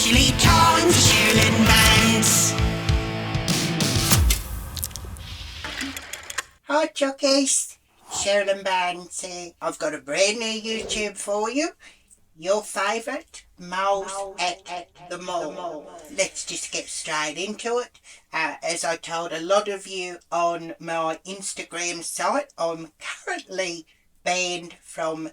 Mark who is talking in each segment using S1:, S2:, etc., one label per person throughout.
S1: actually time for Cherylyn bands. Hi Chuckies, Cherylyn bands here. I've got a brand new YouTube for you. Your favourite, moles at the mall. Let's just get straight into it. As I told a lot of you on my Instagram site, I'm currently banned from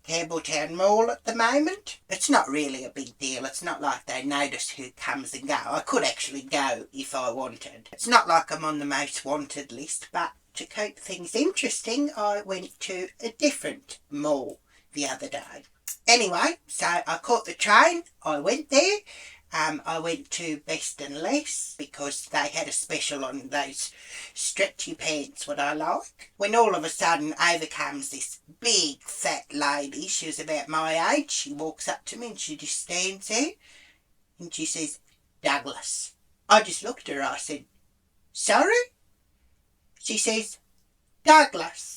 S1: Campbelltown Mall at the moment. It's not really a big deal. It's not like they notice who comes and go. I could actually go if I wanted. It's not like I'm on the most wanted list, but to keep things interesting, I went to a different mall the other day. Anyway, so I caught the train, I went there, I went to Best and Less because they had a special on those stretchy pants, what I like. When all of a sudden over comes this big fat lady, she was about my age, she walks up to me and she just stands there and she says, "Douglas." I just looked at her, I said, "Sorry?" She says, "Douglas."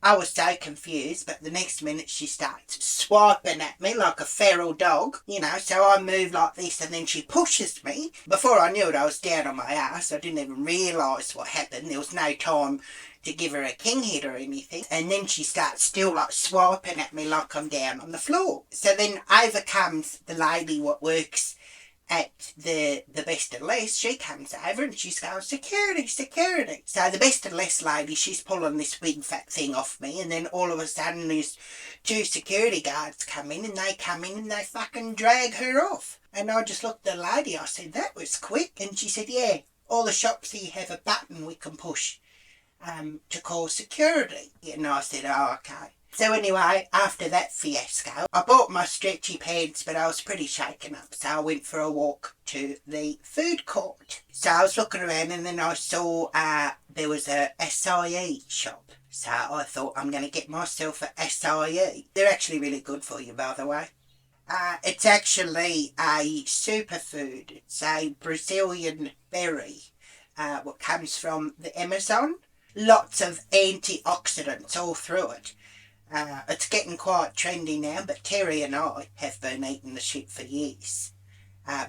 S1: I was so confused, but the next minute she starts swiping at me like a feral dog, you know, so I move like this and then she pushes me. Before I knew it, I was down on my ass. I didn't even realise what happened. There was no time to give her a king hit or anything. And then she starts still like swiping at me like I'm down on the floor. So then over comes the lady what works at the Best and Less. She comes over and she's going, "Security, security." So the Best and Less lady, she's pulling this big fat thing off me, and then all of a sudden there's two security guards come in and they fucking drag her off. And I just looked at the lady, I said, "That was quick." And she said, "Yeah, all the shops here have a button we can push to call security." And I said, "Oh, okay." So anyway, after that fiasco, I bought my stretchy pants, but I was pretty shaken up, so I went for a walk to the food court. So I was looking around and then I saw there was a acai shop. So I thought, I'm going to get myself an acai. They're actually really good for you, by the way. It's actually a superfood. It's a Brazilian berry, what comes from the Amazon. Lots of antioxidants all through it. It's getting quite trendy now, but Terry and I have been eating the shit for years.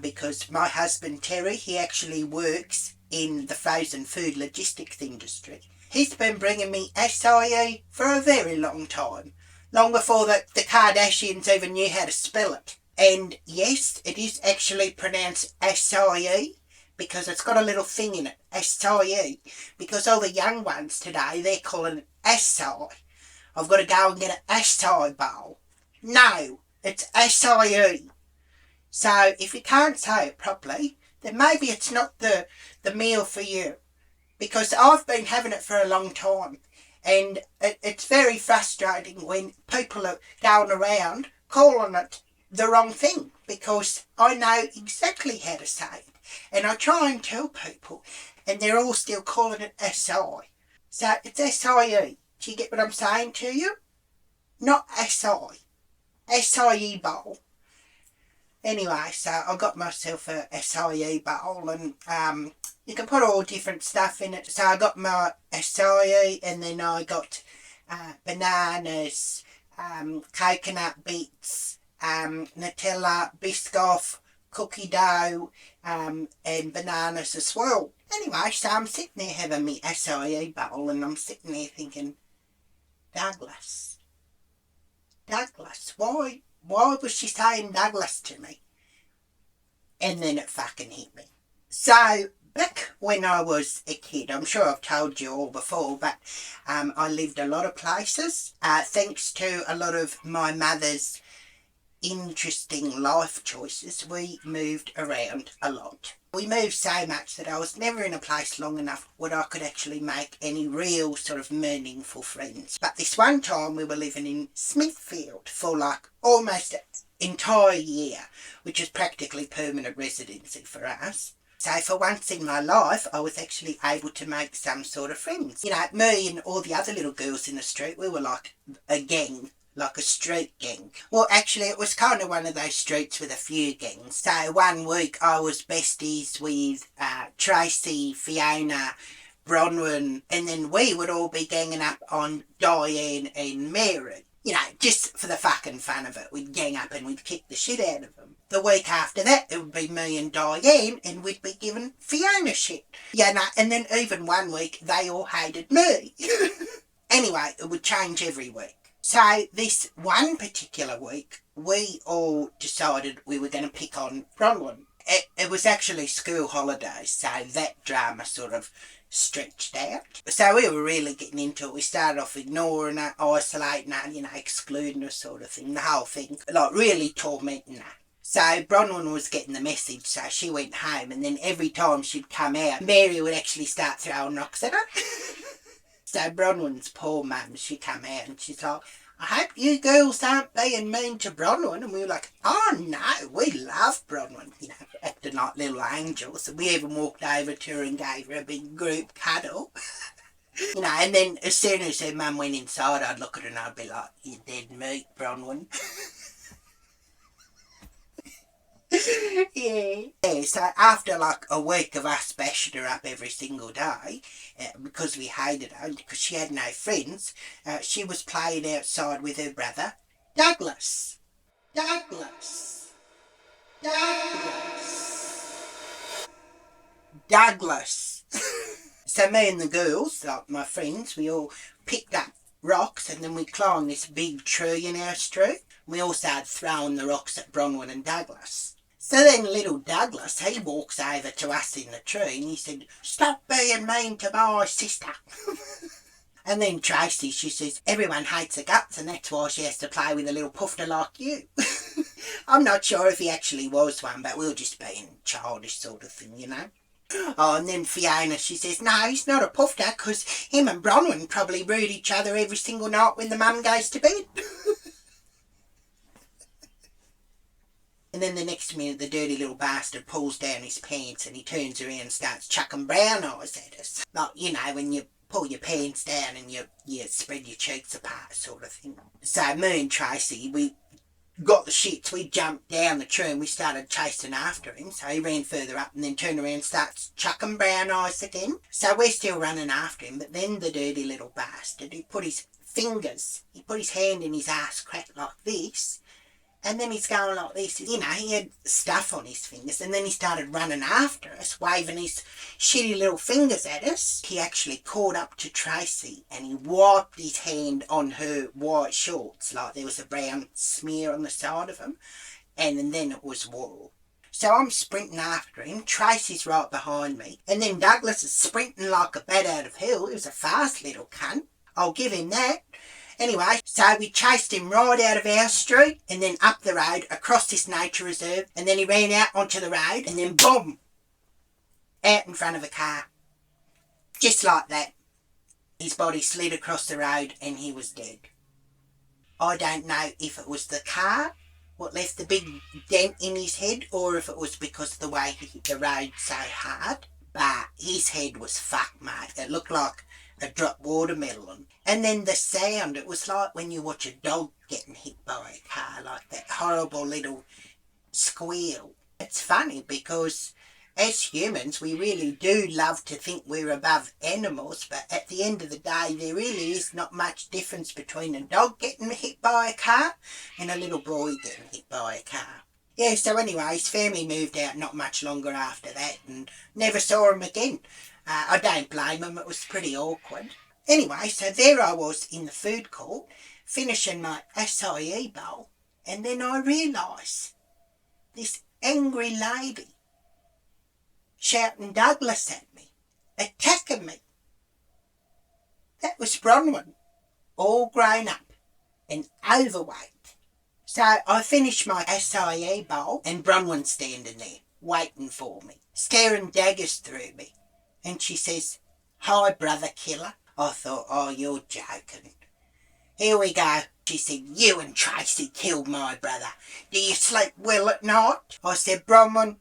S1: Because my husband Terry, he actually works in the frozen food logistics industry. He's been bringing me acai for a very long time. Long before the Kardashians even knew how to spell it. And yes, it is actually pronounced acai because it's got a little thing in it, acai. Because all the young ones today, they're calling it acai. I've got to go and get an acai bowl. No, it's acai. So if you can't say it properly, then maybe it's not the meal for you. Because I've been having it for a long time. And it's very frustrating when people are going around calling it the wrong thing. Because I know exactly how to say it. And I try and tell people. And they're all still calling it acai. So it's acai. Do you get what I'm saying to you? Not acai. Acai bowl. Anyway, so I got myself a acai bowl and you can put all different stuff in it. So I got my acai and then I got bananas, coconut bits, Nutella, Biscoff, cookie dough and bananas as well. Anyway, so I'm sitting there having my acai bowl and I'm sitting there thinking, Douglas, why was she saying Douglas to me? And then it fucking hit me. So, back when I was a kid, I'm sure I've told you all before, but I lived a lot of places. Thanks to a lot of my mother's interesting life choices, we moved around a lot. We moved so much that I was never in a place long enough where I could actually make any real sort of meaningful friends. But this one time we were living in Smithfield for like almost an entire year, which is practically permanent residency for us. So for once in my life, I was actually able to make some sort of friends. You know, me and all the other little girls in the street, we were like a gang. Like a street gang. Well, actually, it was kind of one of those streets with a few gangs. So one week I was besties with Tracy, Fiona, Bronwyn, and then we would all be ganging up on Diane and Mary. You know, just for the fucking fun of it, we'd gang up and we'd kick the shit out of them. The week after that, it would be me and Diane, and we'd be giving Fiona shit. Yeah, no, and then even one week, they all hated me. Anyway, it would change every week. So this one particular week, we all decided we were going to pick on Bronwyn. It was actually school holidays, so that drama sort of stretched out. So we were really getting into it. We started off ignoring her, isolating her, you know, excluding her sort of thing, the whole thing, like really tormenting her. So Bronwyn was getting the message, so she went home, and then every time she'd come out, Mary would actually start throwing rocks at her. So Bronwyn's poor mum, she come out and she's like, I hope you girls aren't being mean to Bronwyn. And we were like, oh no, we love Bronwyn, you know, acting like little angels. And we even walked over to her and gave her a big group cuddle. You know, and then as soon as her mum went inside, I'd look at her and I'd be like, you dead meat, Bronwyn. Yeah, so after like a week of us bashing her up every single day, because we hated her, because she had no friends, she was playing outside with her brother, Douglas. Douglas. Douglas. Douglas. So me and the girls, like my friends, we all picked up rocks and then we climbed this big tree in our street. We all started throwing the rocks at Bronwyn and Douglas. So then little Douglas, he walks over to us in the tree and he said, stop being mean to my sister. And then Tracy, she says, everyone hates her guts and that's why she has to play with a little poofter like you. I'm not sure if he actually was one, but we were just being childish sort of thing, you know. Oh, and then Fiona, she says, no, he's not a poofter because him and Bronwyn probably rude each other every single night when the mum goes to bed. And then the next minute, the dirty little bastard pulls down his pants and he turns around and starts chucking brown eyes at us. Like, you know, when you pull your pants down and you spread your cheeks apart sort of thing. So me and Tracy, we got the shits. We jumped down the tree and we started chasing after him. So he ran further up and then turned around and starts chucking brown eyes again. So we're still running after him. But then the dirty little bastard, he put his hand in his ass crack like this. And then he's going like this, you know, he had stuff on his fingers, and then he started running after us, waving his shitty little fingers at us. He actually caught up to Tracy and he wiped his hand on her white shorts, like there was a brown smear on the side of them, and then it was wool. So I'm sprinting after him, Tracy's right behind me, and then Douglas is sprinting like a bat out of hell. He was a fast little cunt, I'll give him that. Anyway, so we chased him right out of our street and then up the road, across this nature reserve, and then he ran out onto the road and then boom, out in front of a car. Just like that. His body slid across the road and he was dead. I don't know if it was the car what left the big dent in his head or if it was because of the way he hit the road so hard, but his head was fucked, mate. It looked like a dropped watermelon. And then the sound, it was like when you watch a dog getting hit by a car, like that horrible little squeal. It's funny because as humans, we really do love to think we're above animals, but at the end of the day, there really is not much difference between a dog getting hit by a car and a little boy getting hit by a car. Yeah, so anyway, his family moved out not much longer after that and never saw him again. I don't blame him, it was pretty awkward. Anyway, so there I was in the food court, finishing my acai bowl, and then I realised this angry lady shouting Douglas at me, attacking me. That was Bronwyn, all grown up and overweight. So I finished my acai bowl and Bronwyn's standing there, waiting for me, staring daggers through me. And she says, hi, brother killer. I thought, oh, you're joking. Here we go. She said, you and Tracy killed my brother. Do you sleep well at night? I said, Bronwyn,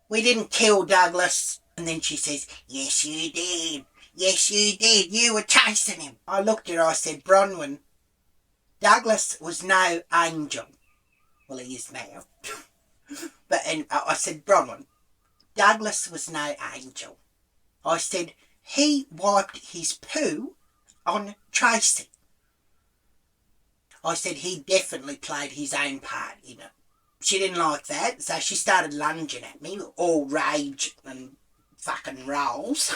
S1: we didn't kill Douglas. And then she says, yes, you did. Yes, you did. You were chasing him. I looked at her, I said, Bronwyn, Douglas was no angel. Well, he is now. And I said, Bronwyn, Douglas was no angel. I said, he wiped his poo on Tracy. I said he definitely played his own part in it. She didn't like that, so she started lunging at me, all rage and fucking rolls.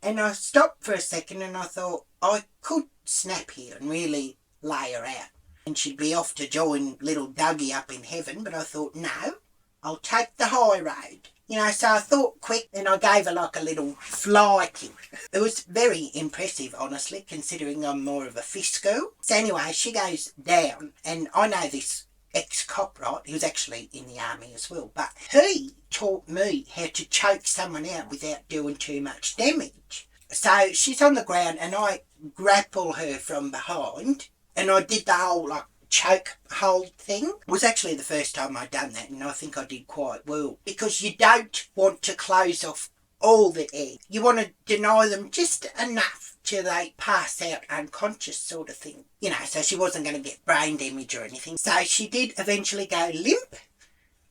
S1: And I stopped for a second and I thought I could snap here and really lay her out. And she'd be off to join little Dougie up in heaven, but I thought, no, I'll take the high road. You know, so I thought quick and I gave her like a little fly kick. It was very impressive, honestly, considering I'm more of a fist girl. So anyway, she goes down, and I know this ex-cop, right? He was actually in the army as well, but he taught me how to choke someone out without doing too much damage. So she's on the ground and I grapple her from behind, and I did the whole like choke hold thing. It was actually the first time I'd done that, and I think I did quite well, because you don't want to close off all the air. You want to deny them just enough till they pass out unconscious, sort of thing. You know, so she wasn't going to get brain damage or anything. So she did eventually go limp.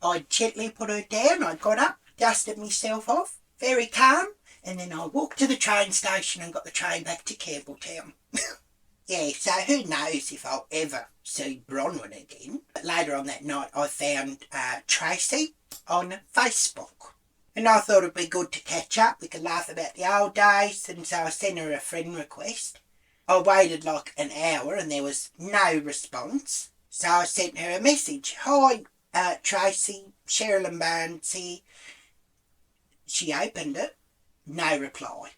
S1: I gently put her down. I got up, dusted myself off, very calm, and then I walked to the train station and got the train back to Campbelltown. Yeah, so who knows if I'll ever see Bronwyn again. But later on that night, I found Tracy on Facebook. And I thought it'd be good to catch up. We could laugh about the old days. And so I sent her a friend request. I waited like an hour and there was no response. So I sent her a message. Hi, Tracy, Cherylyn Barnes here. She opened it. No reply.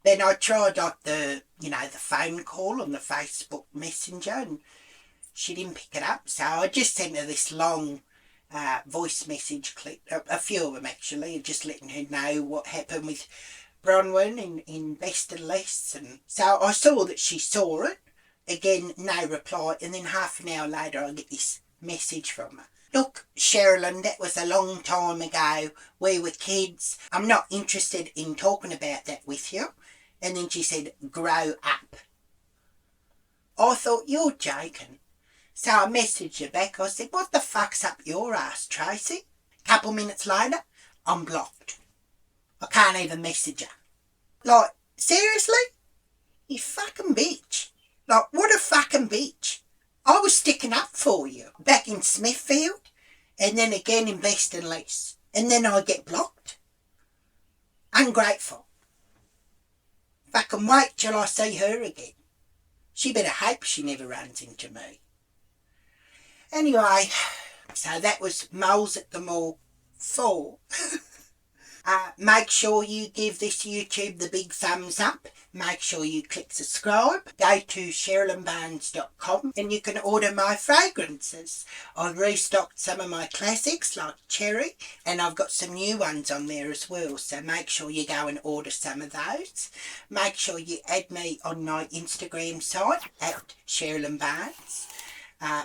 S1: Then I tried like the phone call on the Facebook Messenger, and she didn't pick it up. So I just sent her this long voice message clip, a few of them actually, just letting her know what happened with Bronwyn in Best and Less. And so I saw that she saw it. Again, no reply. And then half an hour later, I get this message from her. Look, Cherylyn, that was a long time ago. We were kids. I'm not interested in talking about that with you. And then she said, grow up. I thought, you're joking. So I messaged her back. I said, what the fuck's up your ass, Tracy? Couple minutes later, I'm blocked. I can't even message her. Like, seriously? You fucking bitch. Like, what a fucking bitch. I was sticking up for you back in Smithfield, and then again in Best and Less. And then I get blocked. Ungrateful. Fucking wait till I see her again. She better hope she never runs into me. Anyway, so that was Moles at the Mall 4. Make sure you give this YouTube the big thumbs up. Make sure you click subscribe. Go to CherylynBarnes.com and you can order my fragrances. I've restocked some of my classics like Cherry, and I've got some new ones on there as well. So make sure you go and order some of those. Make sure you add me on my Instagram site at Cherylyn Barnes.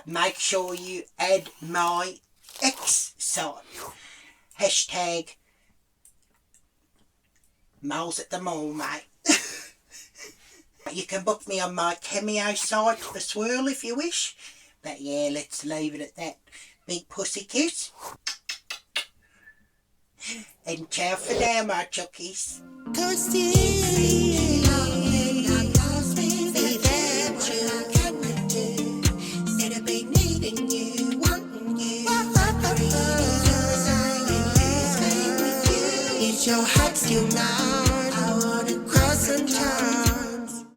S1: Make sure you add my X site. Hashtag Moles at the Mall, mate. You can book me on my Cameo site, The Swirl, if you wish. But yeah, let's leave it at that. Big pussy kiss. And ciao for now, my chuckies. Is your heart still mine?